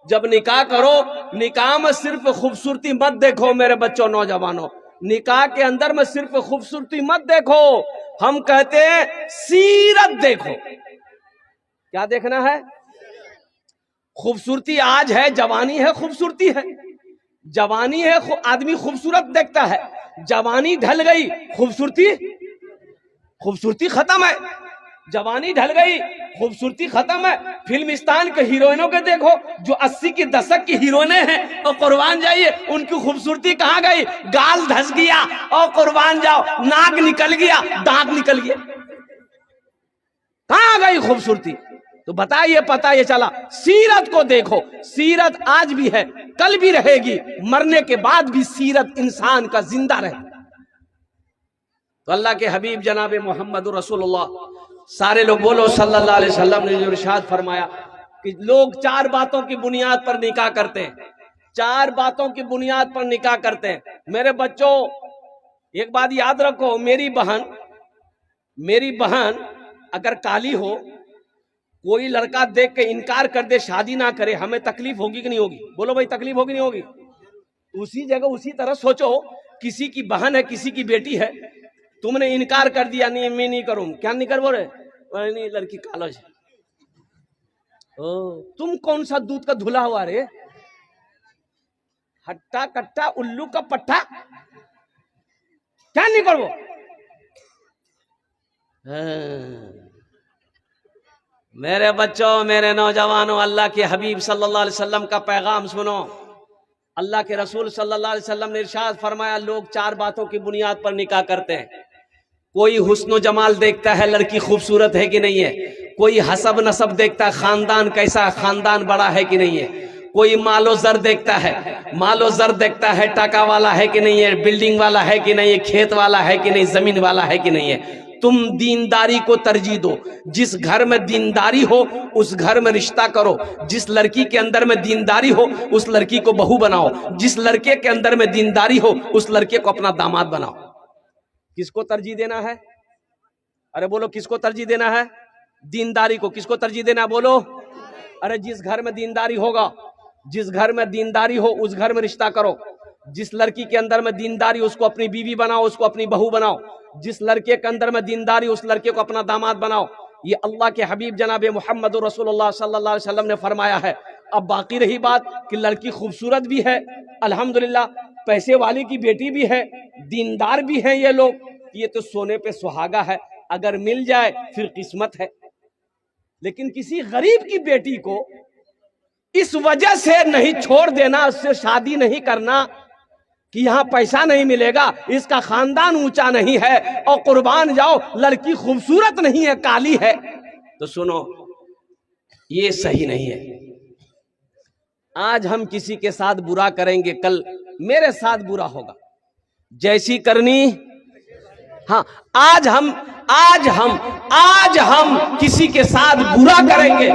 जब निकाह करो, निकाह में सिर्फ खूबसूरती मत देखो मेरे बच्चों नौजवानों, निकाह के अंदर में सिर्फ खूबसूरती मत देखो, हम कहते हैं सीरत देखो। क्या देखना है? खूबसूरती आज है, जवानी है, खूबसूरती है, जवानी है, आदमी खूबसूरत देखता है, जवानी ढल गई, खूबसूरती खूबसूरती खत्म है, जवानी ढल गई, खूबसूरती खत्म है। फिल्मिस्तान के हीरोइनों के देखो, जो 80 की दशक की हीरोइनें हैं, और कुर्बान जाइए उनकी खूबसूरती कहां गई? गाल धस गया और कुर्बान जाओ नाक निकल गया, दांत निकल गया, कहां गई खूबसूरती? तो बताइए, पता ये चला। सीरत को देखो, सीरत आज भी है, कल भी रहेगी, मरने के बाद भी सीरत इंसान का जिंदा रहेगा। तो अल्लाह के हबीब जनाब मोहम्मद रसूलुल्लाह, सारे लोग बोलो सल्लल्लाहु अलैहि वसल्लम ने जो इरशाद फरमाया कि लोग 4 बातों की बुनियाद पर निकाह करते हैं, 4 बातों की बुनियाद पर निकाह करते हैं। मेरे बच्चों एक बात याद रखो, मेरी बहन अगर काली हो, कोई लड़का देख के इनकार कर दे, शादी ना करे, हमें तकलीफ होगी कि नहीं होगी? बोलो भाई, तकलीफ होगी नहीं होगी? उसी जगह उसी तरह सोचो, किसी की बहन है, किसी की बेटी है, तुमने इनकार कर दिया, नहीं मैं नहीं करूं, क्या नहीं कर बोले, नहीं लड़की कालो है। ओ तुम कौन सा दूध का धुला हुआ रे, हट्टा कट्टा उल्लू का पट्टा, क्या नहीं कर वो? मेरे बच्चों, मेरे नौजवानों, अल्लाह के हबीब सल्लल्लाहु अलैहि वसल्लम का पैगाम सुनो। अल्लाह के रसूल सल्लल्लाहु अलैहि वसल्लम ने इरशाद फरमाया, लोग 4 बातों की बुनियाद पर निकाह करते हैं। कोई हुस्न जमाल देखता है, लड़की खूबसूरत है कि नहीं है, कोई हसब नसब देखता है, खानदान कैसा, खानदान बड़ा है कि नहीं है, कोई मालो जर देखता है, मालो जर देखता है, टका वाला है कि नहीं है, बिल्डिंग वाला है कि नहीं है, खेत वाला है कि नहीं, जमीन वाला है कि नहीं है। तुम दीनदारी को तरजीह दो, जिस घर में दीनदारी हो उस घर में रिश्ता करो, जिस लड़की के अंदर में दीनदारी हो उस लड़की को बहू बनाओ, जिस लड़के के अंदर में दीनदारी हो उस लड़के को अपना दामाद बनाओ। किसको तरजीह देना है? अरे बोलो, किसको तरजीह देना है? दीनदारी को। किसको तरजीह देना है? बोलो। अरे जिस घर में दीनदारी होगा, जिस घर में दीनदारी हो उस घर में रिश्ता करो, जिस लड़की के अंदर में दीनदारी उसको अपनी बीवी बनाओ, उसको अपनी बहू बनाओ, जिस लड़के के अंदर में दीनदारी उस लड़के को अपना दामाद बनाओ। ये अल्लाह के हबीब जनाब मोहम्मद रसूलुल्लाह सल्लल्लाहु अलैहि वसल्लम ने फरमाया है। अब बाकी रही बात कि लड़की खूबसूरत भी है, अल्हम्दुलिल्लाह, पैसे वाली की बेटी भी है, दीनदार भी है, ये लोग, ये तो सोने पे सुहागा है, अगर मिल जाए फिर किस्मत है। लेकिन किसी गरीब की बेटी को इस वजह से नहीं छोड़ देना, उससे शादी नहीं करना कि यहां पैसा नहीं मिलेगा, इसका खानदान ऊंचा नहीं है, और कुर्बान जाओ लड़की खूबसूरत नहीं है, काली है, तो सुनो, ये सही नहीं है। आज हम किसी के साथ बुरा करेंगे, कल मेरे साथ बुरा होगा, जैसी करनी। हाँ, आज हम किसी के साथ बुरा करेंगे,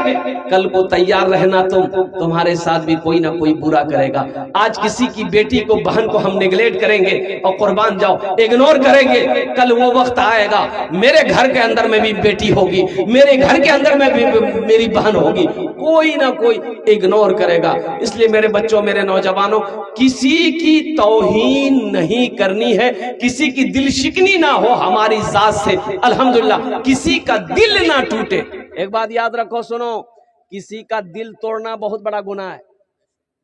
कल को तैयार रहना, तुम्हारे साथ भी कोई ना कोई बुरा करेगा। आज किसी की बेटी को, बहन को हम नेगलेक्ट करेंगे और कुर्बान जाओ इग्नोर करेंगे, कल वो वक्त आएगा मेरे घर के अंदर में भी बेटी होगी, मेरे घर के अंदर में भी मेरी बहन होगी, कोई ना कोई इग्नोर करेगा। इसलिए मेरे बच्चों, मेरे नौजवानों, किसी की तौहीन नहीं करनी है, किसी की दिल शिकनी ना हो हमारी जात से, अल्हम्दुलिल्लाह, किसी का दिल ना टूटे। एक बात याद रखो, सुनो, किसी का दिल तोड़ना बहुत बड़ा गुनाह है,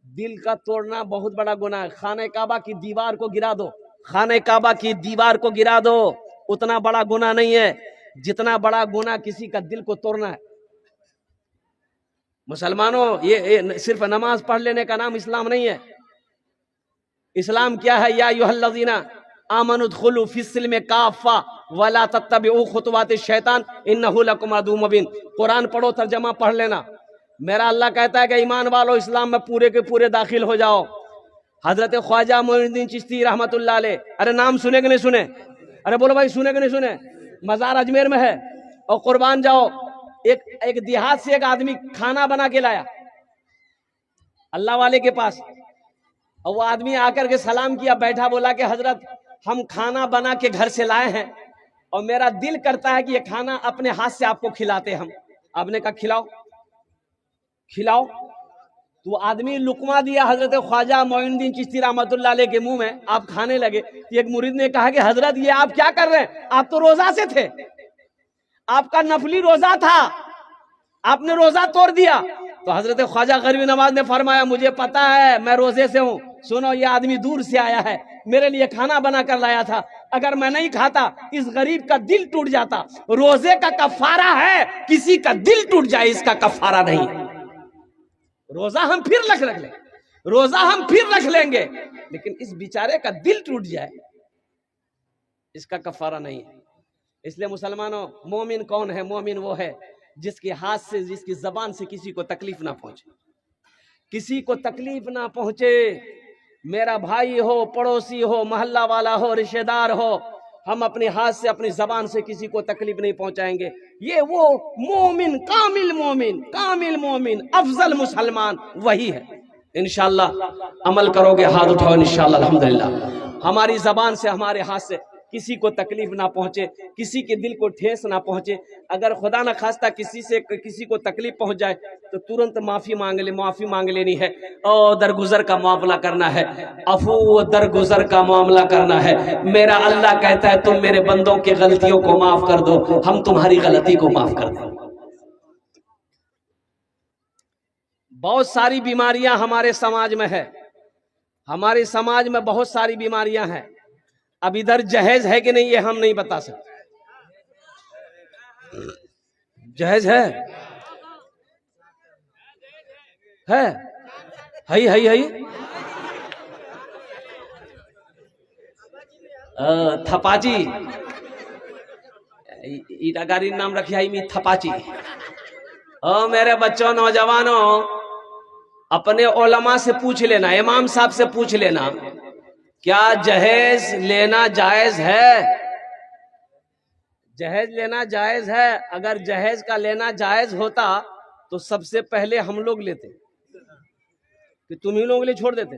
दिल का तोड़ना बहुत बड़ा गुनाह है। खाने काबा की दीवार को गिरा दो, खाने काबा की दीवार को गिरा दो, उतना बड़ा गुनाह नहीं है जितना बड़ा गुनाह किसी का दिल को तोड़ना है। मुसलमानों, ये सिर्फ नमाज पढ़ लेने का नाम इस्लाम नहीं है। इस्लाम क्या है? या अय्युहल्लज़ीना आमनुद्खुलू फिस्सिल्मि काफ़ा वला तत्तबिउ खुतवाति शैतान इन्नहु लकुम अदुव्वुम मुबीन। कुरान पढ़ो, तर्जमा पढ़ लेना। मेरा अल्लाह कहता है कि ईमान वालों, इस्लाम में पूरे के पूरे दाखिल हो जाओ। हजरत ख्वाजा मोइनुद्दीन चिश्ती रहमतुल्लाह अलैह, अरे नाम सुने कि नहीं सुने? अरे बोलो भाई, सुने कि नहीं सुने? मजार अजमेर में है, और कुर्बान जाओ, एक देहात से एक आदमी खाना बना के लाया अल्लाह वाले के पास, और वो आदमी आकर के सलाम किया, बैठा, बोला कि हजरत हम खाना बना के घर से लाए हैं और मेरा दिल करता है कि ये खाना अपने हाथ से आपको खिलाते हम। आपने कहा खिलाओ खिलाओ। तो आदमी लुकमा दिया हजरत ख्वाजा मोइनुद्दीन चिश्ती रहमतुल्लाह अलैह के मुंह में, आप खाने लगे। एक मुरीद ने कहा कि हजरत ये आप क्या कर रहे हैं, आप तो रोजा से थे, आपका नफली रोजा था, आपने रोजा तोड़ दिया। तो हजरत ख्वाजा गरीब नवाज ने फरमाया मुझे पता है मैं रोजे से हूँ, सुनो ये आदमी दूर से आया है, मेरे लिए खाना बना कर लाया था, अगर मैं नहीं खाता इस गरीब का दिल टूट जाता। रोजे का कफारा है, किसी का दिल टूट जाए इसका कफारा नहीं। रोजा हम फिर रख लेंगे, रोजा हम फिर रख लेंगे, लेकिन इस बेचारे का दिल टूट जाए इसका कफारा नहीं है। इसलिए मुसलमानों, मोमिन कौन है? मोमिन वो है जिसके हाथ से, जिसकी जबान से किसी को तकलीफ ना पहुंचे, किसी को तकलीफ ना पहुंचे। मेरा भाई हो, पड़ोसी हो, मोहल्ला वाला हो, रिश्तेदार हो, हम अपने हाथ से, अपनी जबान से किसी को तकलीफ नहीं पहुंचाएंगे। ये वो मोमिन, कामिल मोमिन, अफजल मुसलमान वही है। इंशाअल्लाह अमल करोगे, हाथ उठाओ इंशाअल्लाह। अल्हम्दुलिल्लाह हमारी जबान से, हमारे हाथ से किसी को तकलीफ ना पहुंचे, किसी के दिल को ठेस ना पहुंचे। अगर खुदा ना खास्ता किसी को तकलीफ पहुंच जाए तो तुरंत माफी मांग लेनी है और दरगुजर का मामला करना है, अफू दरगुजर का मामला करना है। मेरा अल्लाह कहता है तुम मेरे बंदों की गलतियों को माफ कर दो, हम तुम्हारी गलती को माफ कर दो। बहुत सारी बीमारियां हमारे समाज में है, हमारे समाज में बहुत सारी बीमारियां हैं। अब इधर जहेज है कि नहीं ये हम नहीं बता सकते। जहेज है थपाची, ईटागारी नाम रखिया थपाची। मेरे बच्चों, नौजवानों, अपने उलमा से पूछ लेना, इमाम साहब से पूछ लेना, क्या जहेज लेना जायज है? जहेज लेना जायज है। अगर जहेज का लेना जायज होता तो सबसे पहले हम लोग लेते, कि तुम ही लोग ले छोड़ देते।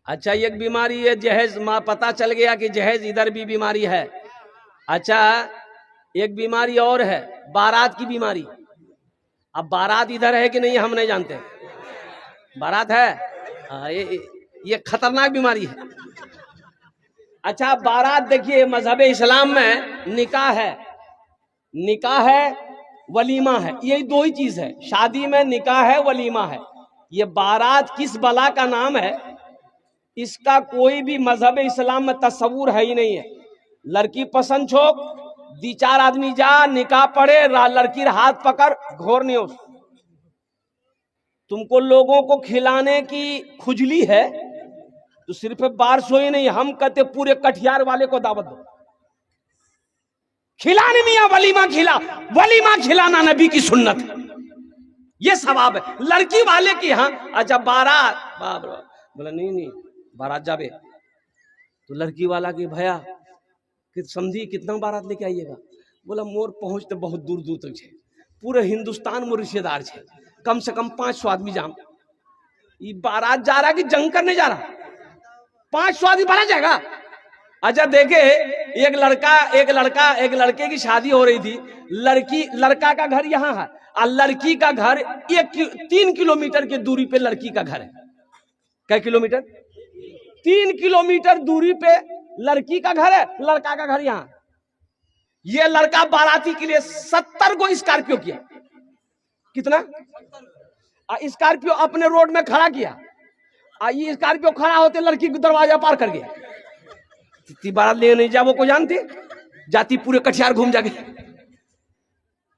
अच्छा, एक बीमारी है जहेज, पता चल गया कि जहेज इधर भी बीमारी है। अच्छा, एक बीमारी और है, बारात की बीमारी। अब बारात इधर है कि नहीं हम नहीं जानते, बारात है। ये खतरनाक बीमारी है। अच्छा, बारात देखिए, मजहब इस्लाम में निकाह है, वलीमा है, यही दो ही चीज है। शादी में निकाह है, वलीमा है। ये बारात किस बला का नाम है, इसका कोई भी मजहब इस्लाम में तस्वूर है ही नहीं है। लड़की पसंद छोक, 2-4 आदमी जा, निकाह पढ़े, लड़की हाथ पकड़, घोर नहीं हो। तुमको लोगों को खिलाने की खुजली है तो सिर्फ बारसो ही नहीं, हम कहते पूरे कटिहार वाले को दावत दो, खिलाने मियां वलीमा खिलाना नबी की सुन्नत है, ये सवाब है लड़की वाले की। हाँ, अच्छा, बारात, बोला नहीं बारात जाबे तो लड़की वाला की भैया कि समझी कितना बारात लेके आइएगा। बोला मोर पहुंचते बहुत दूर दूर तक है, पूरे हिंदुस्तान में रिश्तेदार है, कम से कम 500 आदमी जाम। ये बारात जा रहा कि जंग करने जा रहा? 500 आदमी बारात जाएगा। अच्छा देखे, एक लड़के की शादी हो रही थी। लड़का का घर यहाँ है और लड़की का घर 3 किलोमीटर की दूरी पे लड़की का घर है। क्या किलोमीटर? 3 किलोमीटर दूरी पे लड़की का घर है, लड़का का घर यहाँ। ये लड़का बाराती के लिए 70 को स्कॉर्पियो किया। कितना? स्कॉर्पियो अपने रोड में खड़ा किया। ये स्कॉर्पियो खड़ा होते लड़की को दरवाजा पार कर गया। बारात ले नहीं जा, वो को जानती जाती पूरे कटिहार घूम जाके।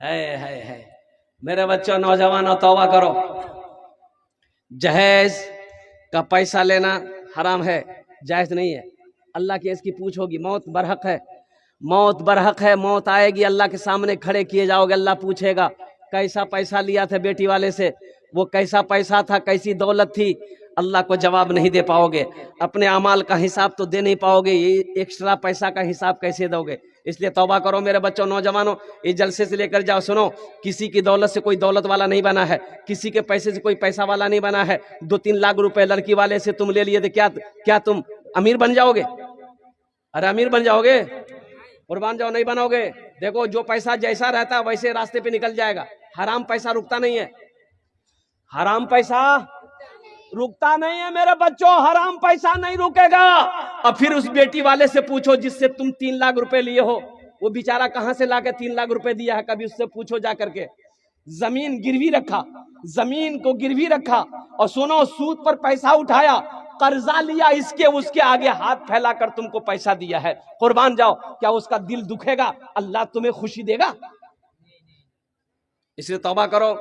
है मेरे बच्चों, नौजवानों, तौबा करो। जहेज का पैसा लेना हराम है, जायज नहीं है। अल्लाह की इसकी पूछ होगी, मौत बरहक है, मौत आएगी, अल्लाह के सामने खड़े किए जाओगे। अल्लाह पूछेगा कैसा पैसा लिया था बेटी वाले से, वो कैसा पैसा था, कैसी दौलत थी। अल्लाह को जवाब नहीं दे पाओगे, अपने अमाल का हिसाब तो दे नहीं पाओगे, ये एक्स्ट्रा पैसा का हिसाब कैसे दोगे? इसलिए तौबा करो मेरे बच्चों, नौजवानों। इस जलसे से लेकर जाओ, सुनो, किसी की दौलत से कोई दौलत वाला नहीं बना है, किसी के पैसे से कोई पैसा वाला नहीं बना है। 2-3 लाख रुपए लड़की वाले से तुम ले लिए थे, क्या तुम अमीर बन जाओगे? अरे अमीर बन जाओगे? कुर्बान जाओ, नहीं बनोगे। देखो, जो पैसा जैसा रहता है वैसे रास्ते पे निकल जाएगा। हराम पैसा रुकता नहीं है। हराम पैसा रुकता नहीं है मेरे बच्चों, हराम पैसा नहीं रुकेगा। अब फिर उस बेटी वाले से पूछो जिससे तुम 3 लाख रुपए लिए हो, वो बेचारा कहां से लाके 3 लाख रुपए दिया है, कभी उससे पूछो जा करके। जमीन गिरवी रखा, जमीन को गिरवी रखा, और सुनो सूद पर पैसा उठाया, कर्जा लिया, इसके उसके आगे हाथ फैलाकर तुमको पैसा दिया है। कुर्बान जाओ, क्या उसका दिल दुखेगा? अल्लाह तुम्हें खुशी देगा? इसलिए तौबा करो।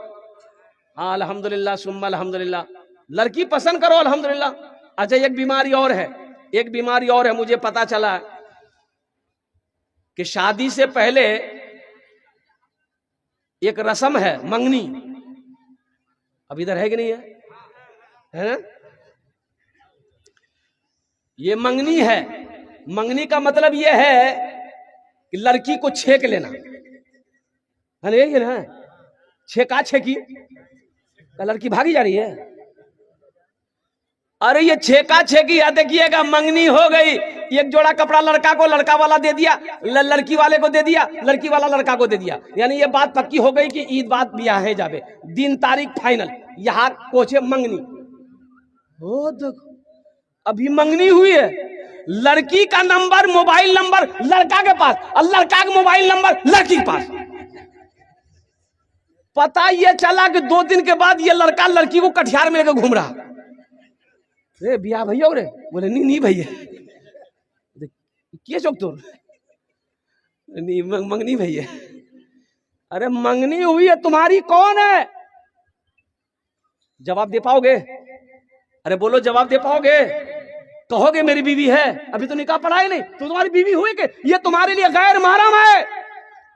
हाँ अल्हम्दुलिल्लाह सुम्मा अल्हम्दुलिल्लाह। लड़की पसंद करो अल्हम्दुलिल्लाह। अच्छा एक बीमारी और है, एक बीमारी और है, मुझे पता चला है कि शादी से पहले एक रस्म है मंगनी। अब इधर है कि नहीं है ना? ये मंगनी है। मंगनी का मतलब ये है कि लड़की को छेक लेना है ना, छेका छेकी। लड़की भागी जा रही है, अरे ये छेका छेकी है। देखिएगा मंगनी हो गई, एक जोड़ा कपड़ा लड़का को लड़का वाला दे दिया, लड़की वाले को दे दिया, लड़की वाला लड़का को दे दिया, यानी ये बात पक्की हो गई कि ईद बात ब्याह है जावे, दिन तारीख फाइनल, यहाँ कोचे मंगनी। ओ देखो अभी मंगनी हुई है, लड़की का नंबर मोबाइल नंबर लड़का के पास और लड़का का मोबाइल नंबर लड़की के पास। पता ये चला कि 2 दिन के बाद ये लड़का लड़की को कटिहार में लेकर घूम रहा। रे बिया भैया रे, बोले नहीं भैया, क्या चौक तोर नहीं मंगनी भैया। अरे मंगनी हुई है तुम्हारी, कौन है? जवाब दे पाओगे? अरे बोलो जवाब दे पाओगे? कहोगे मेरी बीवी है, अभी तो निकाह पढ़ा ही नहीं, तो तुम्हारी बीवी हुई कि ये तुम्हारे लिए गैर महरम है,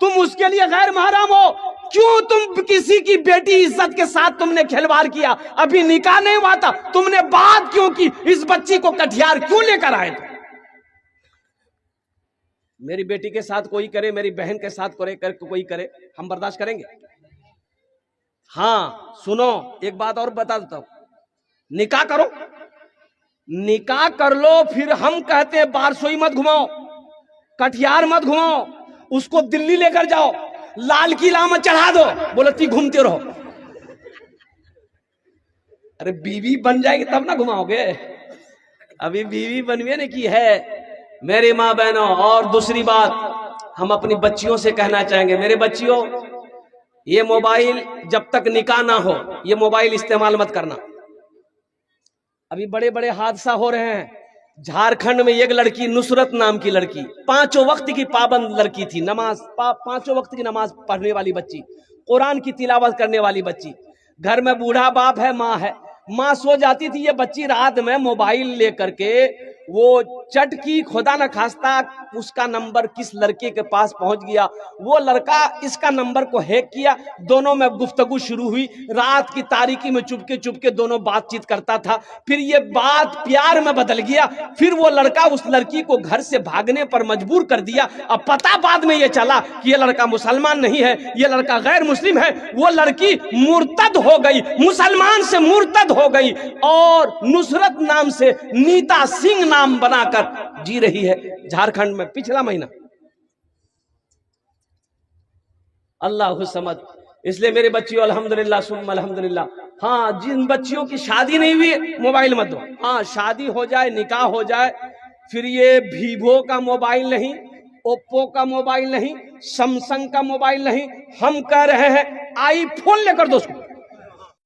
तुम उसके लिए गैर महरम हो। क्यों तुम किसी की बेटी इज्जत के साथ तुमने खिलवाड़ किया? अभी निकाह नहीं हुआ था, तुमने बात क्यों की? इस बच्ची को कटिहार क्यों लेकर आए थे? मेरी बेटी के साथ कोई करे, मेरी बहन के साथ कोई करे, हम बर्दाश्त करेंगे? हाँ सुनो एक बात और बता देता हूं, निकाह करो, निकाह कर लो, फिर हम कहते हैं बारसोई मत घुमाओ, कटिहार मत घुमाओ, उसको दिल्ली लेकर जाओ, लाल किला में चढ़ा दो, बोलती घूमते रहो। अरे बीवी बन जाएगी तब ना घुमाओगे, अभी बीवी बनवे ने की है। मेरी माँ बहनों, और दूसरी बात हम अपनी बच्चियों से कहना चाहेंगे, मेरे बच्चियों ये मोबाइल जब तक निकाह ना हो ये मोबाइल इस्तेमाल मत करना। अभी बड़े बड़े हादसा हो रहे हैं। झारखंड में एक लड़की, नुसरत नाम की लड़की, 5 वक्त की पाबंद लड़की थी, नमाज 5 वक्त की नमाज पढ़ने वाली बच्ची, कुरान की तिलावत करने वाली बच्ची। घर में बूढ़ा बाप है, माँ है, माँ सो जाती थी, ये बच्ची रात में मोबाइल लेकर के वो चटकी, खुदा न खास्ता उसका नंबर किस लड़के के पास पहुंच गया, वो लड़का इसका नंबर को हैक किया, दोनों में गुफ्तगू शुरू हुई, रात की तारीकी में चुपके चुपके दोनों बातचीत करता था, फिर ये बात प्यार में बदल गया, फिर वो लड़का उस लड़की को घर से भागने पर मजबूर कर दिया। अब पता बाद में ये चला कि ये लड़का मुसलमान नहीं है, ये लड़का गैर मुस्लिम है, वो लड़की मुर्तद हो गई, मुसलमान से मुर्तद हो गई और नुसरत नाम से नीता सिंह नाम बनाकर जी रही है झारखंड में पिछला महीना। अल्लाह समझ। इसलिए मेरे बच्चियों अल्हम्दुलिल्लाह सुम्मा अल्हम्दुलिल्लाह, हाँ जिन बच्चियों की शादी नहीं हुई मोबाइल मत दो, हाँ शादी हो जाए, निकाह हो जाए, फिर ये वीवो का मोबाइल नहीं, ओप्पो का मोबाइल नहीं, सैमसंग का मोबाइल नहीं, हम कह रहे हैं आईफोन लेकर दो उसको।